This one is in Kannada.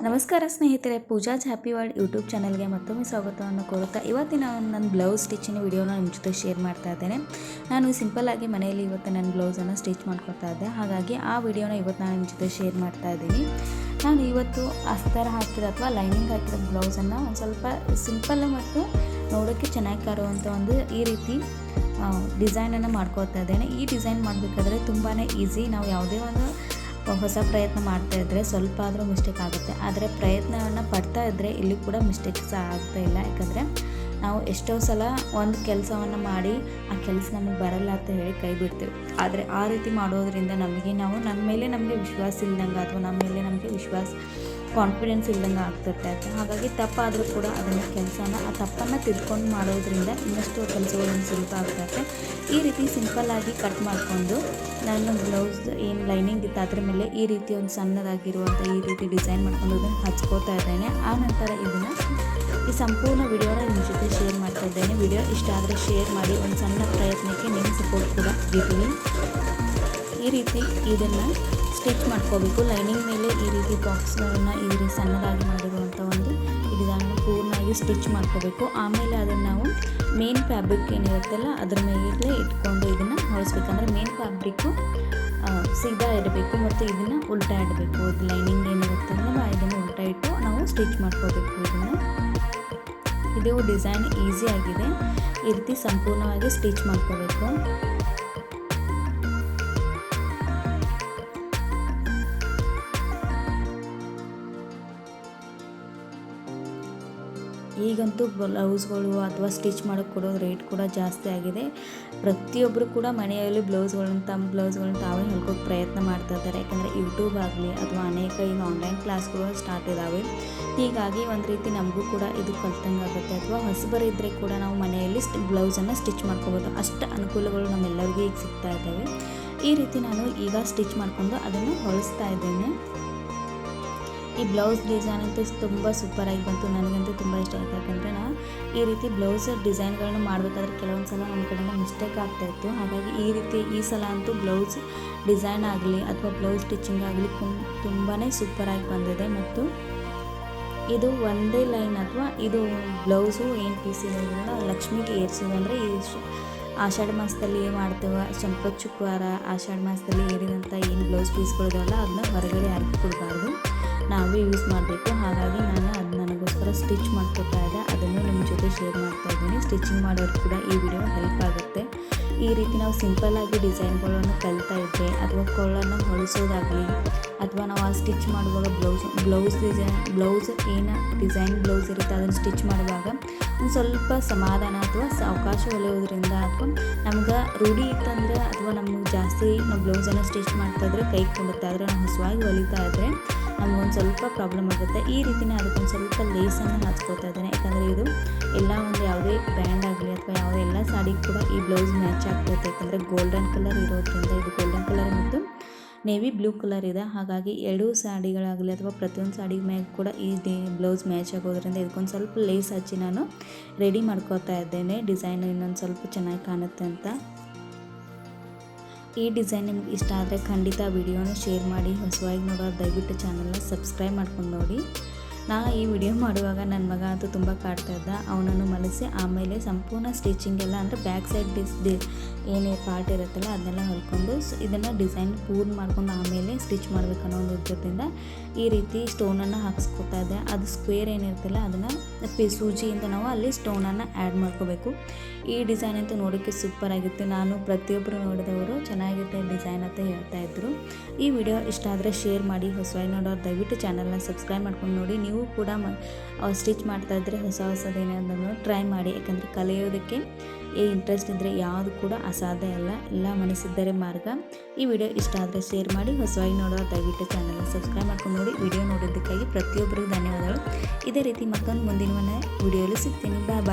ನಮಸ್ಕಾರ ಸ್ನೇಹಿತರೆ, ಪೂಜಾಸ್ ಹ್ಯಾಪಿ ವರ್ಲ್ಡ್ ಯೂಟ್ಯೂಬ್ ಚಾನಲ್ಗೆ ಮತ್ತೊಮ್ಮೆ ಸ್ವಾಗತವನ್ನು ಕೋರುತ್ತಾ ಇವತ್ತಿನ ನನ್ನ ಬ್ಲೌಸ್ ಸ್ಟಿಚಿನ ವಿಡಿಯೋನ ನಿಮ್ಮ ಜೊತೆ ಶೇರ್ ಮಾಡ್ತಾ ಇದ್ದೇನೆ. ನಾನು ಸಿಂಪಲ್ಲಾಗಿ ಮನೆಯಲ್ಲಿ ಇವತ್ತು ನನ್ನ ಬ್ಲೌಸನ್ನು ಸ್ಟಿಚ್ ಮಾಡ್ಕೊತಾ ಇದ್ದೆ. ಹಾಗಾಗಿ ಆ ವಿಡಿಯೋನ ಇವತ್ತು ನಾನು ನಿಮ್ಮ ಜೊತೆ ಶೇರ್ ಮಾಡ್ತಾ ಇದ್ದೀನಿ. ನಾನು ಇವತ್ತು ಅಸ್ತರ ಹಾಕಿದ ಅಥವಾ ಲೈನಿಂಗ್ ಹಾಕಿದ ಬ್ಲೌಸನ್ನು ಒಂದು ಸ್ವಲ್ಪ ಸಿಂಪಲ್ ಮತ್ತು ನೋಡೋಕ್ಕೆ ಚೆನ್ನಾಗಿ ಕಾರುವಂಥ ಈ ರೀತಿ ಡಿಸೈನನ್ನು ಮಾಡ್ಕೋತಾ ಇದ್ದೇನೆ. ಈ ಡಿಸೈನ್ ಮಾಡಬೇಕಾದ್ರೆ ತುಂಬಾ ಈಸಿ. ನಾವು ಯಾವುದೇ ಒಂದು ಹೊಸ ಪ್ರಯತ್ನ ಮಾಡ್ತಾ ಇದ್ದರೆ ಸ್ವಲ್ಪ ಆದರೂ ಮಿಸ್ಟೇಕ್ ಆಗುತ್ತೆ. ಆದರೆ ಪ್ರಯತ್ನವನ್ನು ಪಡ್ತಾ ಇದ್ದರೆ ಇಲ್ಲಿ ಕೂಡ ಮಿಸ್ಟೇಕ್ಸ್ ಆಗ್ತಾ ಇಲ್ಲ. ಯಾಕಂದರೆ ನಾವು ಎಷ್ಟೋ ಸಲ ಒಂದು ಕೆಲಸವನ್ನು ಮಾಡಿ ಆ ಕೆಲಸ ನಮಗೆ ಬರಲ್ಲ ಅಂತ ಹೇಳಿ ಕೈ ಬಿಡ್ತೀವಿ. ಆದರೆ ಆ ರೀತಿ ಮಾಡೋದ್ರಿಂದ ನಮ್ಮ ಮೇಲೆ ನಮಗೆ ವಿಶ್ವಾಸ ಇಲ್ದಂಗೆ ಅಥವಾ ನಮ್ಮ ಮೇಲೆ ನಮಗೆ ಕಾನ್ಫಿಡೆನ್ಸ್ ಇಲ್ದಂಗೆ ಆಗ್ತಿರುತ್ತೆ. ಹಾಗಾಗಿ ತಪ್ಪಾದರೂ ಕೂಡ ಆ ತಪ್ಪನ್ನು ತಿಳ್ಕೊಂಡು ಮಾಡೋದ್ರಿಂದ ಇನ್ನಷ್ಟು ಕೆಲಸಗಳನ್ನು ಸುಲಭ ಆಗ್ತದೆ. ಈ ರೀತಿ ಸಿಂಪಲ್ಲಾಗಿ ಕಟ್ ಮಾಡಿಕೊಂಡು ನಾನು ಬ್ಲೌಸ್ ಏನು ಲೈನಿಂಗ್ ಇತ್ತು ಅದ್ರ ಮೇಲೆ ಈ ರೀತಿ ಒಂದು ಸಣ್ಣದಾಗಿರುವಂಥ ಈ ರೀತಿ ಡಿಸೈನ್ ಮಾಡ್ಕೊಂಡು ಅದನ್ನು ಹಚ್ಕೋತಾ ಇದ್ದೇನೆ. ಆ ನಂತರ ಈ ಸಂಪೂರ್ಣ ವಿಡಿಯೋನ ನಿಮ್ಮ ಜೊತೆ ಶೇರ್ ಮಾಡ್ತಾ ಇದ್ದೇನೆ. ವಿಡಿಯೋ ಇಷ್ಟ ಆದರೆ ಶೇರ್ ಮಾಡಿ. ಒಂದು ಸಣ್ಣ ಪ್ರಯತ್ನಕ್ಕೆ ನಿಮ್ಮ ಸಪೋರ್ಟ್ ಕೂಡ ಇರಲಿ. ಈ ರೀತಿ ಇದನ್ನು ಸ್ಟಿಚ್ ಮಾಡ್ಕೋಬೇಕು. ಲೈನಿಂಗ್ ಮೇಲೆ ಈ ರೀತಿ ಬಾಕ್ಸ್ಗಳನ್ನು ಈ ರೀತಿ ಸಣ್ಣದಾಗಿ ಮಾಡಿರುವಂಥ ಒಂದು ಡಿಸೈನನ್ನು ಪೂರ್ಣವಾಗಿ ಸ್ಟಿಚ್ ಮಾಡ್ಕೋಬೇಕು. ಆಮೇಲೆ ಅದನ್ನು ನಾವು ಮೇನ್ ಫ್ಯಾಬ್ರಿಕ್ ಏನಿರುತ್ತಲ್ಲ ಅದ್ರ ಮೇಲೆ ಇಟ್ಕೊಂಡು ಇದನ್ನು ಹೊಲಿಸ್ಬೇಕಂದ್ರೆ ಮೇನ್ ಫ್ಯಾಬ್ರಿಕ್ಕು ಸೀದಾ ಇಡಬೇಕು ಮತ್ತು ಇದನ್ನು ಉಲ್ಟಾ ಇಡಬೇಕು. ಲೈನಿಂಗ್ ಏನಿರುತ್ತಲ್ಲ ಇದನ್ನು ಉಲ್ಟಾ ಇಟ್ಟು ನಾವು ಸ್ಟಿಚ್ ಮಾಡ್ಕೋಬೇಕು. ಇದು ಡಿಸೈನ್ ಈಸಿ ಆಗಿದೆ. ಈ ರೀತಿ ಸಂಪೂರ್ಣವಾಗಿ ಸ್ಟಿಚ್ ಮಾಡ್ಕೋಬೇಕು. ಈಗಂತೂ ಬ್ಲೌಸ್ಗಳು ಅಥವಾ ಸ್ಟಿಚ್ ಮಾಡೋಕ್ಕೆ ಕೊಡೋ ರೇಟ್ ಕೂಡ ಜಾಸ್ತಿ ಆಗಿದೆ. ಪ್ರತಿಯೊಬ್ಬರು ಕೂಡ ಮನೆಯಲ್ಲಿ ತಮ್ಮ ಬ್ಲೌಸ್ಗಳನ್ನ ತಾವೇ ಹೊಲ್ಕೋಕ್ಕೆ ಪ್ರಯತ್ನ ಮಾಡ್ತಾ ಇದ್ದಾರೆ. ಯಾಕಂದರೆ ಯೂಟ್ಯೂಬ್ ಆಗಲಿ ಅಥವಾ ಅನೇಕ ಈಗ ಆನ್ಲೈನ್ ಕ್ಲಾಸ್ಗಳು ಸ್ಟಾರ್ಟ್ ಇದ್ದಾವೆ. ಹೀಗಾಗಿ ಒಂದು ರೀತಿ ನಮಗೂ ಕೂಡ ಇದು ಕಲ್ತಂಗೆ ಆಗುತ್ತೆ. ಅಥವಾ ಹೊಸಬರಿದ್ದರೆ ಕೂಡ ನಾವು ಮನೆಯಲ್ಲಿ ಬ್ಲೌಸನ್ನು ಸ್ಟಿಚ್ ಮಾಡ್ಕೋಬೋದು. ಅಷ್ಟು ಅನುಕೂಲಗಳು ನಮ್ಮೆಲ್ಲರಿಗೂ ಈಗ ಸಿಗ್ತಾ ಇದ್ದಾವೆ. ಈ ರೀತಿ ನಾನು ಈಗ ಸ್ಟಿಚ್ ಮಾಡಿಕೊಂಡು ಅದನ್ನು ಹೊಲಿಸ್ತಾ ಇದ್ದೇನೆ. ಈ ಬ್ಲೌಸ್ ಡಿಸೈನ್ ಅಂತೂ ತುಂಬ ಸೂಪರಾಗಿ ಬಂತು. ನನಗಂತೂ ತುಂಬ ಇಷ್ಟ ಆಯಿತು. ಯಾಕಂದರೆ ನಾನು ಈ ರೀತಿ ಬ್ಲೌಸ್ ಡಿಸೈನ್ಗಳನ್ನ ಮಾಡಬೇಕಾದ್ರೆ ಕೆಲವೊಂದು ಸಲ ನಮ್ಮ ಕಡೆಯಿಂದ ಮಿಸ್ಟೇಕ್ ಆಗ್ತಾಯಿತ್ತು. ಹಾಗಾಗಿ ಈ ಸಲ ಅಂತೂ ಬ್ಲೌಸ್ ಡಿಸೈನ್ ಆಗಲಿ ಅಥವಾ ಬ್ಲೌಸ್ ಸ್ಟಿಚಿಂಗ್ ಆಗಲಿ ತುಂಬಾ ಸೂಪರಾಗಿ ಬಂದಿದೆ. ಮತ್ತು ಇದು ಒಂದೇ ಲೈನ್ ಅಥವಾ ಇದು ಬ್ಲೌಸು ಏನು ಪೀಸ್ ಇದೆ ಲಕ್ಷ್ಮಿಗೆ ಏರಿಸೋದು. ಅಂದರೆ ಈ ಆಷಾಢ ಮಾಸದಲ್ಲಿ ಮಾಡ್ತೇವೆ ಸಂಪತ್ ಶುಕ್ರವಾರ ಆಷಾಢ ಮಾಸದಲ್ಲಿ ಏರಿದಂಥ ಏನು ಬ್ಲೌಸ್ ಪೀಸ್ಗಳಿದಾವಲ್ಲ ಅದನ್ನ ಹೊರಗಡೆ ಹಾಕಿ ಕೊಡಬಾರ್ದು, ನಾವೇ ಯೂಸ್ ಮಾಡಬೇಕು. ಹಾಗಾಗಿ ನಾನು ನನಗೋಸ್ಕರ ಸ್ಟಿಚ್ ಮಾಡ್ಕೊತಾ ಇದ್ದೆ. ಅದನ್ನು ನಿಮ್ಮ ಜೊತೆ ಶೇರ್ ಮಾಡ್ತಾ ಇದ್ದೀನಿ. ಸ್ಟಿಚಿಂಗ್ ಮಾಡೋರು ಕೂಡ ಈ ವಿಡಿಯೋ ಹೆಲ್ಪ್ ಆಗುತ್ತೆ. ಈ ರೀತಿ ನಾವು ಸಿಂಪಲ್ಲಾಗಿ ಡಿಸೈನ್ಗಳನ್ನು ಕಲಿತಾ ಇದ್ದರೆ ಅಥವಾ ಕೊಳ್ಳನ್ನು ಹೊಲಿಸೋದಾಗಲಿ ಅಥವಾ ನಾವು ಆ ಸ್ಟಿಚ್ ಮಾಡುವಾಗ ಬ್ಲೌಸ್ ಏನು ಡಿಸೈನ್ ಬ್ಲೌಸ್ ಇರುತ್ತೆ ಅದನ್ನು ಸ್ಟಿಚ್ ಮಾಡುವಾಗ ಒಂದು ಸ್ವಲ್ಪ ಸಮಾಧಾನ ಅಥವಾ ಅವಕಾಶ ಹೊಲಿಯೋದ್ರಿಂದ ಅಥವಾ ನಮ್ಗೆ ರೂಢಿ ಇತ್ತಂದರೆ ಅಥವಾ ನಮಗೆ ಜಾಸ್ತಿ ನಾವು ಬ್ಲೌಸನ್ನು ಸ್ಟಿಚ್ ಮಾಡ್ತಾಯಿದ್ರೆ ಕೈ ಕೊಂಡುತ್ತೆ. ಆದರೆ ನಾವು ಹೊಸವಾಗಿ ಹೊಲಿತಾ ಇದ್ದರೆ ನಮಗೊಂದು ಸ್ವಲ್ಪ ಪ್ರಾಬ್ಲಮ್ ಆಗುತ್ತೆ. ಈ ರೀತಿನೇ ಅದಕ್ಕೊಂದು ಸ್ವಲ್ಪ ಲೇಸನ್ನು ಹಚ್ಕೋತಾ ಇದ್ದೇನೆ. ಯಾಕಂದರೆ ಇದು ಎಲ್ಲ ಒಂದು ಯಾವುದೇ ಬ್ರ್ಯಾಂಡ್ ಆಗಲಿ ಅಥವಾ ಯಾವುದೇ ಎಲ್ಲ ಸಾಡಿಗೆ ಕೂಡ ಈ ಬ್ಲೌಸ್ ಮ್ಯಾಚ್ ಆಗ್ತೈತೆ. ಯಾಕಂದರೆ ಗೋಲ್ಡನ್ ಕಲರ್ ಇರೋದ್ರಿಂದ ಇದು ಗೋಲ್ಡನ್ ಕಲರ್ ಮತ್ತು ನೇವಿ ಬ್ಲೂ ಕಲರ್ ಇದೆ. ಹಾಗಾಗಿ ಎರಡೂ ಸಾಡಿಗಳಾಗಲಿ ಅಥವಾ ಪ್ರತಿಯೊಂದು ಸಾಡಿ ಮ್ಯಾಗ ಕೂಡ ಈ ಬ್ಲೌಸ್ ಮ್ಯಾಚ್ ಆಗೋದ್ರಿಂದ ಇದಕ್ಕೊಂದು ಸ್ವಲ್ಪ ಲೇಸ್ ಹಚ್ಚಿ ನಾನು ರೆಡಿ ಮಾಡ್ಕೋತಾ ಇದ್ದೇನೆ. ಡಿಸೈನ್ ಇನ್ನೊಂದು ಸ್ವಲ್ಪ ಚೆನ್ನಾಗಿ ಕಾಣುತ್ತೆ ಅಂತ. ಈ ಡಿಸೈನ್ ನಿಮ್ಗೆ ಇಷ್ಟ ಆದರೆ ಖಂಡಿತ ವಿಡಿಯೋನ ಶೇರ್ ಮಾಡಿ. ಹೊಸವಾಗಿ ನೋಡೋರು ದಯವಿಟ್ಟು ಚಾನಲ್ನ ಸಬ್ಸ್ಕ್ರೈಬ್ ಮಾಡ್ಕೊಂಡು ನೋಡಿ. ಈ ವಿಡಿಯೋ ಮಾಡುವಾಗ ನನ್ನ ಮಗ ಅಂತೂ ತುಂಬ ಕಾಡ್ತಾ ಇದ್ದ. ಅವನನ್ನು ಮಲಸಿ ಆಮೇಲೆ ಸಂಪೂರ್ಣ ಸ್ಟಿಚಿಂಗ್ ಎಲ್ಲ ಅಂದರೆ ಬ್ಯಾಕ್ ಸೈಡ್ ಏನೇ ಪಾರ್ಟ್ ಇರುತ್ತಲ್ಲ ಅದನ್ನೆಲ್ಲ ಹೊಲ್ಕೊಂಡು ಇದನ್ನು ಡಿಸೈನ್ ಪೂರ್ಣ ಮಾಡ್ಕೊಂಡು ಆಮೇಲೆ ಸ್ಟಿಚ್ ಮಾಡಬೇಕನ್ನೋ ಒಂದು ಉದ್ದೇಶದಿಂದ ಈ ರೀತಿ ಸ್ಟೋನನ್ನು ಹಾಕಿಸ್ಕೊತಾ ಇದ್ದೆ. ಅದು ಸ್ಕ್ವೇರ್ ಏನಿರುತ್ತಲ್ಲ ಅದನ್ನು ಸೂಜಿಯಿಂದ ನಾವು ಅಲ್ಲಿ ಸ್ಟೋನನ್ನು ಆ್ಯಡ್ ಮಾಡ್ಕೋಬೇಕು. ಈ ಡಿಸೈನ್ ಅಂತೂ ನೋಡೋಕ್ಕೆ ಸೂಪರ್ ಆಗಿತ್ತು. ನಾನು ಪ್ರತಿಯೊಬ್ಬರು ನೋಡಿದವರು ಚೆನ್ನಾಗಿರುತ್ತೆ ಡಿಸೈನ್ ಅಂತ ಹೇಳ್ತಾಯಿದ್ರು. ಈ ವಿಡಿಯೋ ಇಷ್ಟ ಆದರೆ ಶೇರ್ ಮಾಡಿ. ಹೊಸದಾಗಿ ನೋಡೋರು ದಯವಿಟ್ಟು ಚಾನಲ್ನ ಸಬ್ಸ್ಕ್ರೈಬ್ ಮಾಡ್ಕೊಂಡು ನೋಡಿ. ನೀವು ಕೂಡ ಸ್ಟಿಚ್ ಮಾಡ್ತಾಯಿದ್ರೆ ಹೊಸದೇನಾದರೂ ಟ್ರೈ ಮಾಡಿ. ಯಾಕಂದರೆ ಕಲಿಯೋದಕ್ಕೆ ಇಂಟ್ರೆಸ್ಟ್ ಇದ್ದರೆ ಯಾವುದು ಕೂಡ ಅಸಾಧ್ಯ ಅಲ್ಲ, ಎಲ್ಲ ಮನಸ್ಸಿದ್ದರೆ ಮಾರ್ಗ. ಈ ವಿಡಿಯೋ ಇಷ್ಟ ಆದರೆ ಶೇರ್ ಮಾಡಿ. ಹೊಸದಾಗಿ ನೋಡೋರು ದಯವಿಟ್ಟು ಚಾನಲ್ನ ಸಬ್ಸ್ಕ್ರೈಬ್ ಮಾಡ್ಕೊಂಡು ನೋಡಿ. ವಿಡಿಯೋ ನೋಡೋದಕ್ಕಾಗಿ ಪ್ರತಿಯೊಬ್ಬರಿಗೂ ಧನ್ಯವಾದಗಳು. ಇದೇ ರೀತಿ ಮತ್ತೊಂದು ಮುಂದಿನ ವಿಡಿಯೋಲಿ ಸಿಗ್ತೀನಿ. ಬಾಯ್.